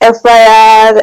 FIR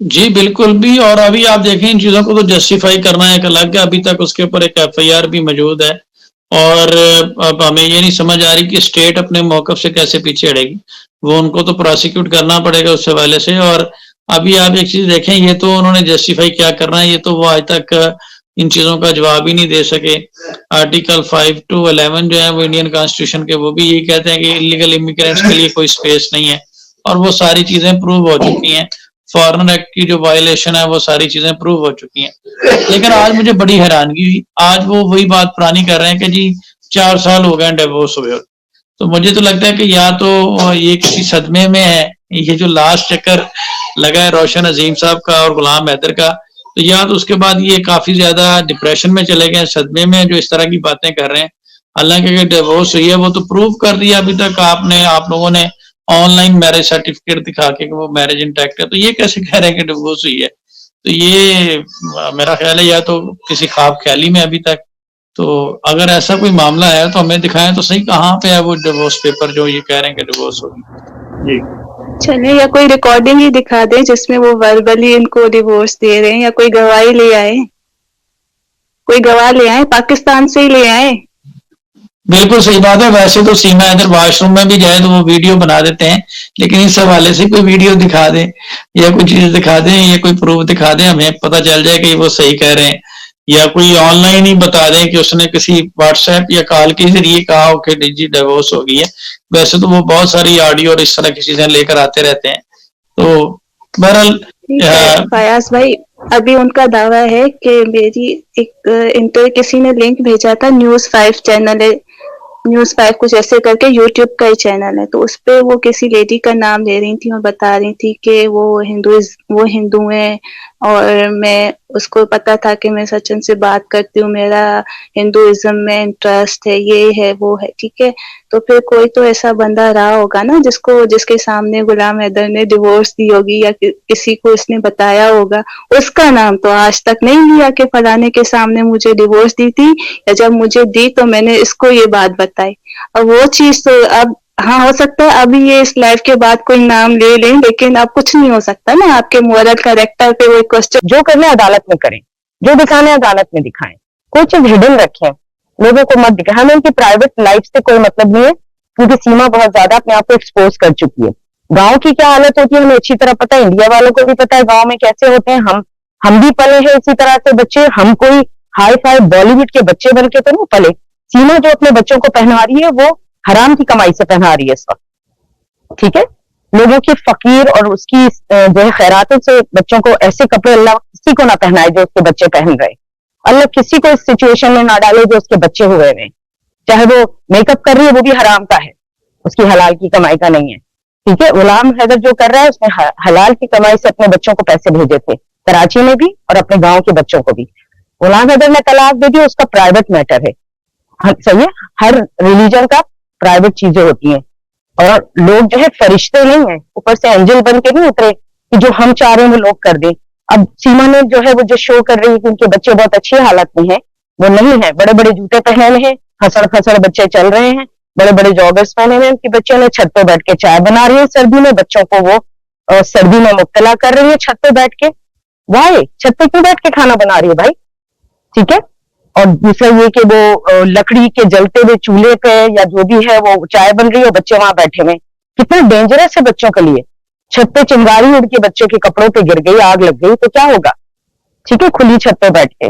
جی بالکل بھی. اور ابھی آپ دیکھیں ان چیزوں کو تو جسٹیفائی کرنا ایک الگ ہے, ابھی تک اس کے اوپر ایک FIR بھی موجود ہے, اور اب ہمیں یہ نہیں سمجھ آ رہی کہ اسٹیٹ اپنے موقف سے کیسے پیچھے ہٹے گی. وہ ان کو تو پراسیکیوٹ کرنا پڑے گا اس حوالے سے. اور ابھی آپ ایک چیز دیکھیں, یہ تو انہوں نے جسٹیفائی کیا کرنا ہے, یہ تو وہ آج تک ان چیزوں کا جواب ہی نہیں دے سکے. آرٹیکل 5 to 11 جو ہے وہ انڈین کانسٹیٹیوشن کے, وہ بھی یہی کہتے ہیں کہ انلیگل امیگرینٹس کے لیے کوئی اسپیس نہیں ہے, اور وہ ساری چیزیں پروو ہو چکی ہیں. فارن ایکٹ کی جو وائلیشن ہے وہ ساری چیزیں پروو ہو چکی ہیں. لیکن آج مجھے بڑی حیرانگی ہوئی, آج وہ وہی بات پرانی کر رہے ہیں کہ جی 4 سال ہو گئے ڈیورس ہوئے. تو مجھے تو لگتا ہے کہ یا تو یہ کسی صدمے میں ہے, یہ جو لاسٹ چکر لگا ہے روشن عظیم صاحب کا اور غلام حیدر کا, تو یا تو اس کے بعد یہ کافی زیادہ ڈپریشن میں چلے گئے, صدمے میں, جو اس طرح کی باتیں کر رہے ہیں. حالانکہ ڈیورس ہوئی ہے وہ تو پروو کر دیا ابھی تک آپ لوگوں نے آن لائن میرج سرٹیفکیٹ دکھا کے کہ وہ میرج انٹیکٹ ہے. تو یہ کیسے کہہ رہے ہیں کہ ڈیورس ہوئی ہے؟ تو یہ میرا خیال ہے یا تو کسی خواب خیالی میں ابھی تک. تو اگر ایسا کوئی معاملہ ہے تو ہمیں دکھائیں تو صحیح کہاں پہ ہے وہ ڈیورس پیپر جو یہ کہہ رہے ہیں کہ ڈیورس ہوگی. جی چلے, یا کوئی ریکارڈنگ ہی دکھا دیں جس میں وہ وربلی ان کو ڈیورس دے رہے ہیں, یا کوئی گواہی لے آئے, کوئی گواہ لے آئے, پاکستان سے ہی لے آئے. بالکل صحیح بات ہے. ویسے تو سیما ادھر واش روم میں بھی جائے تو وہ ویڈیو بنا دیتے ہیں, لیکن اس حوالے سے کوئی ویڈیو دکھا دیں یا کوئی چیز دکھا دیں یا کوئی پروف دکھا دیں, ہمیں پتہ چل جائے کہ وہ صحیح کہہ رہے ہیں. یا کوئی آن لائن ہی بتا دیں کہ اس نے کسی واٹس ایپ یا کال کے ذریعے کہا ہو کہ جی ڈیورس ہو گئی ہے. ویسے تو وہ بہت ساری آڈیو اور اس طرح کی چیزیں لے کر آتے رہتے ہیں. تو بہرحال فیاض بھائی, ابھی ان کا دعویٰ ہے کہ میری ایک کسی نے لنک بھیجا تھا, نیوز 5 چینل ہے, نیوز 5 کچھ ایسے کر کے یوٹیوب کا ہی چینل ہے, تو اس پہ وہ کسی لیڈی کا نام لے رہی تھی اور بتا رہی تھی کہ وہ ہندو ہیں, اور میں اس کو پتا تھا کہ میں سچن سے بات کرتی ہوں, میرا ہندوازم میں انٹرسٹ ہے, یہ ہے وہ ہے. ٹھیک ہے, تو پھر کوئی تو ایسا بندہ رہا ہوگا نا جس کے سامنے غلام حیدر نے ڈیورس دی ہوگی, یا کسی کو اس نے بتایا ہوگا. اس کا نام تو آج تک نہیں لیا کہ فلانے کے سامنے مجھے ڈیورس دی تھی, یا جب مجھے دی تو میں نے اس کو یہ بات بتائی. اور وہ چیز تو اب ہاں ہو سکتا ہے ابھی یہ اس لائف کے بعد کوئی نام لے لیں, لیکن اب کچھ نہیں ہو سکتا نا. آپ کے مورل کریکٹر پہ وہ کوسچن, جو کرنا عدالت میں کریں, جو دکھانا عدالت میں دکھائیں, کوئی چیز ہڈن رکھیں, لوگوں کو مت دکھائیں. ہمیں ان کی پرائیویٹ لائف سے کوئی مطلب نہیں ہے, کیونکہ سیما بہت زیادہ اپنے آپ کو ایکسپوز کر چکی ہے. گاؤں کی کیا حالت ہوتی ہے ہمیں اچھی طرح پتا ہے, انڈیا والوں کو بھی پتا ہے گاؤں میں کیسے ہوتے ہیں. ہم بھی پلے ہیں اسی طرح سے بچے, ہم کوئی ہائی فائی بالی ووڈ کے بچے بن کے تو نہیں پلے. سیما جو اپنے بچوں کو پہنا رہی ہے وہ حرام کی کمائی سے پہنا رہی ہے اس وقت. ٹھیک ہے, لوگوں کی فقیر اور اس کی جو ہے خیراتوں سے بچوں کو ایسے کپڑے اللہ کسی کو نہ پہنائے جو اس کے بچے پہن رہے. اللہ کسی کو اس سچویشن میں نہ ڈالے جو اس کے بچے ہوئے ہیں. چاہے وہ میک اپ کر رہی ہے وہ بھی حرام کا ہے, اس کی حلال کی کمائی کا نہیں ہے. ٹھیک ہے, غلام حیدر جو کر رہا ہے اس نے حلال کی کمائی سے اپنے بچوں کو پیسے بھیجے تھے, کراچی میں بھی اور اپنے گاؤں کے بچوں کو بھی. غلام حیدر نے طلاق دے دی, اس کا پرائیویٹ میٹر ہے. صحیح ہے, ہر ریلیجن کا پرائیویٹ چیزیں ہوتی ہیں, اور لوگ جو ہے فرشتے نہیں ہیں, اوپر سے اینجل بن کے نہیں اترے کہ جو ہم چاہ رہے ہیں وہ لوگ کر دیں. اب سیما نے جو ہے وہ جو شو کر رہی ہے کہ ان کے بچے بہت اچھی حالت میں ہیں, وہ نہیں ہے. بڑے بڑے جوتے پہنے ہیں, پھسڑ بچے چل رہے ہیں, بڑے بڑے جاگرز پہنے ہوئے ان کے بچوں نے, چھت پہ بیٹھ کے چائے بنا رہی ہیں سردی میں, بچوں کو وہ سردی میں مبتلا کر رہی ہے چھت پہ بیٹھ کے. وائے چھت پہ کیوں بیٹھ کے کھانا بنا رہی ہے بھائی؟ ٹھیک ہے, اور دوسرا یہ کہ وہ لکڑی کے جلتے ہوئے چولہے پہ یا جو بھی ہے وہ چائے بن رہی ہے, بچے وہاں بیٹھے ہوئے. کتنا ڈینجرس ہے بچوں کے لیے. چھت پہ چنگاری اڑ کے بچے کے کپڑوں پہ گر گئی, آگ لگ گئی تو کیا ہوگا؟ ٹھیک ہے, کھلی چھت پہ بیٹھ کے.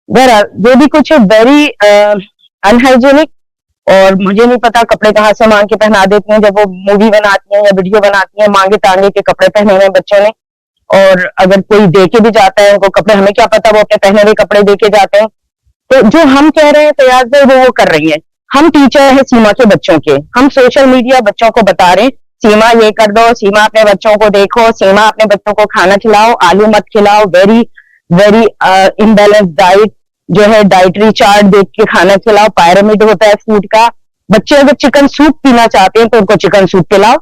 بہرحال جو بھی کچھ ہے ویری انہائیجینک, اور مجھے نہیں پتا کپڑے کہاں سے مانگ کے پہنا دیتی ہیں جب وہ مووی بناتی ہیں یا ویڈیو بناتی ہیں. مانگے تانگے کے کپڑے پہنے ہوئے بچوں نے, اور اگر کوئی دے کے بھی جاتا ہے ان کو کپڑے, ہمیں کیا پتا وہ اپنے پہنے ہوئے کپڑے دے کے جاتے ہیں. تو جو ہم کہہ رہے ہیں فیاض بھائی وہ کر رہی ہیں. ہم ٹیچر ہیں سیما کے بچوں کے, ہم سوشل میڈیا بچوں کو بتا رہے ہیں سیما یہ کر دو, سیما اپنے بچوں کو دیکھو, سیما اپنے بچوں کو کھانا کھلاؤ, آلو مت کھلاؤ, ویری ویری امبیلنس ڈائٹ جو ہے, ڈائٹری چارٹ دیکھ کے کھانا کھلاؤ, پیرامڈ ہوتا ہے فوڈ کا. بچے اگر چکن سوپ پینا چاہتے ہیں تو ان کو چکن سوپ پلاؤ.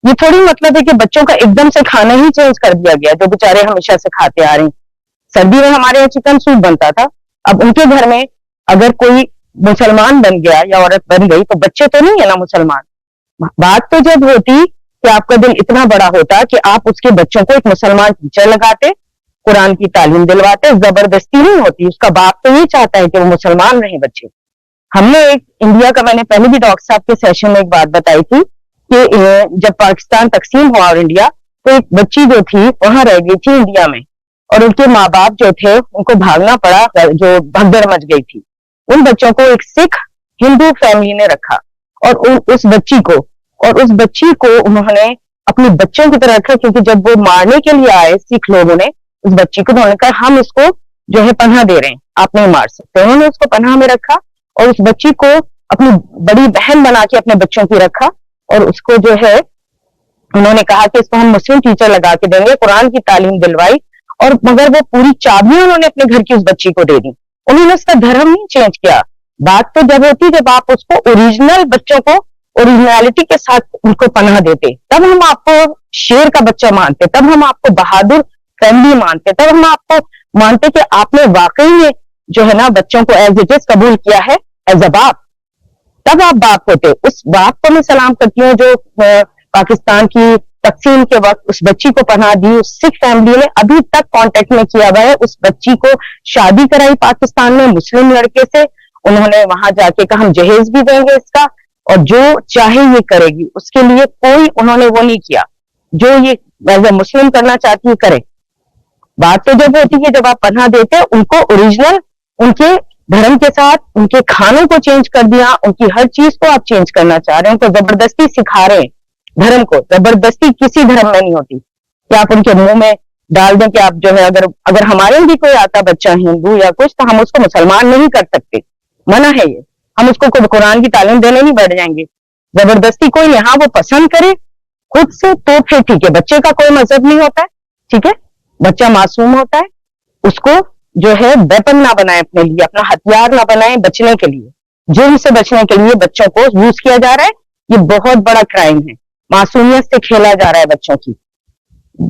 یہ تھوڑی مطلب ہے کہ بچوں کا ایک دم سے کھانا ہی چینج کر دیا گیا جو بیچارے ہمیشہ سے کھاتے آ رہے ہیں. سردی میں ہمارے یہاں چکن سوپ بنتا تھا, اب ان کے گھر میں اگر کوئی مسلمان بن گیا یا عورت بن گئی تو بچے تو نہیں ہے نا مسلمان. بات تو جب ہوتی کہ آپ کا دل اتنا بڑا ہوتا کہ آپ اس کے بچوں کو ایک مسلمان ٹیچر لگاتے, قرآن کی تعلیم دلواتے. زبردستی نہیں ہوتی, اس کا باپ تو یہ چاہتا ہے کہ وہ مسلمان رہیں بچے. ہم نے ایک انڈیا کا, میں نے پہلے بھی ڈاکٹر صاحب کے سیشن میں ایک بات بتائی تھی کہ جب پاکستان تقسیم ہوا اور انڈیا, تو ایک بچی جو تھی وہاں رہ گئی تھی انڈیا میں, اور ان کے ماں باپ جو تھے ان کو بھاگنا پڑا, جو بھگدڑ مچ گئی تھی. ان بچوں کو ایک سکھ ہندو فیملی نے رکھا, اور اس بچی کو انہوں نے اپنی بچوں کی طرح رکھا, کیونکہ جب وہ مارنے کے لیے آئے سکھ لوگوں نے اس بچی کو, انہوں نے کہا ہم اس کو جو ہے پناہ دے رہے ہیں, آپ نہیں مار سکتے. انہوں نے اس کو پناہ میں رکھا, اور اس بچی کو اپنی بڑی بہن بنا کے اپنے بچوں کی رکھا, اور اس کو جو ہے انہوں نے کہا کہ اس کو ہم مسلم ٹیچر لگا کے دیں گے, قرآن کی تعلیم دلوائی. اور مگر وہ پوری چابیاں انہوں نے اپنے گھر کی اس بچی کو دے دی. انہوں نے اس کا دھرم نہیں چینج کیا. بات تو جب ہوتی جب آپ اس کو اوریجنل بچوں کو اوریجنلٹی کے ساتھ ان کو پناہ دیتے, تب ہم آپ کو شیر کا بچہ مانتے, تب ہم آپ کو بہادر فیملی مانتے, تب ہم آپ کو مانتے کہ آپ نے واقعی میں جو ہے نا بچوں کو ایز اٹ از قبول کیا ہے ایز اے باپ, تب آپ باپ ہوتے. اس باپ کو میں سلام کرتی ہوں جو پاکستان کی تقسیم کے وقت اس بچی کو پناہ دی. اس سکھ فیملی نے ابھی تک کانٹیکٹ میں کیا ہوا ہے, اس بچی کو شادی کرائی پاکستان میں مسلم لڑکے سے. انہوں نے وہاں جا کے کہا ہم جہیز بھی دیں گے اس کا, اور جو چاہے یہ کرے گی. اس کے لیے کوئی انہوں نے وہ نہیں کیا, جو یہ ایز اے مسلم کرنا چاہتی ہے کرے. بات تو جب ہوتی ہے جب آپ پناہ دیتے ان کو اوریجنل ان کے دھرم کے ساتھ, ان کے کھانوں کو چینج کر دیا, ان کی ہر چیز کو آپ چینج کرنا چاہ رہے ہیں, تو زبردستی سکھا رہے ہیں دھرم کو. زبردستی کسی دھرم میں نہیں ہوتی کہ آپ ان کے منہ میں ڈال دیں کہ آپ جو ہے اگر ہمارے بھی کوئی آتا بچہ ہندو یا کچھ, تو ہم اس کو مسلمان نہیں کر سکتے, منع ہے یہ. ہم اس کو قرآن کی تعلیم دینے نہیں بیٹھ جائیں گے. زبردستی کوئی یہاں وہ پسند کرے خود سے تو پھر ٹھیک ہے, بچے کا کوئی مذہب نہیں ہوتا ہے, ٹھیک ہے, بچہ معصوم ہوتا ہے, اس کو جو ہے ویپن نہ بنائے اپنے لیے, اپنا ہتھیار نہ بنائے بچنے کے لیے. جرم سے بچنے کے لیے بچوں کو یوز کیا جا رہا ہے, یہ بہت بڑا کرائم ہے. معصومیت سے کھیلا جا رہا ہے بچوں کی.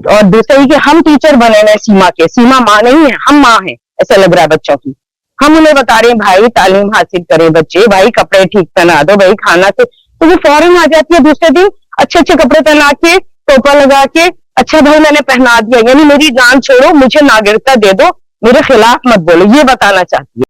اور دوسرا یہ کہ ہم ٹیچر بنے ہیں سیما کے, سیما ماں نہیں ہے, ہم ماں ہیں ایسا لگ رہا ہے بچوں کی. ہم انہیں بتا رہے ہیں بھائی تعلیم حاصل کریں بچے, بھائی کپڑے ٹھیک پہنا دو, بھائی کھانا سے, تو وہ فوراً آ جاتی ہے دوسرے دن اچھے اچھے کپڑے پہنا کے, ٹوپا لگا کے, اچھا بھائی میں نے پہنا دیا, یعنی میری جان چھوڑو, مجھے ناگرتا دے دو, میرے خلاف مت بولو, یہ بتانا چاہتی ہے.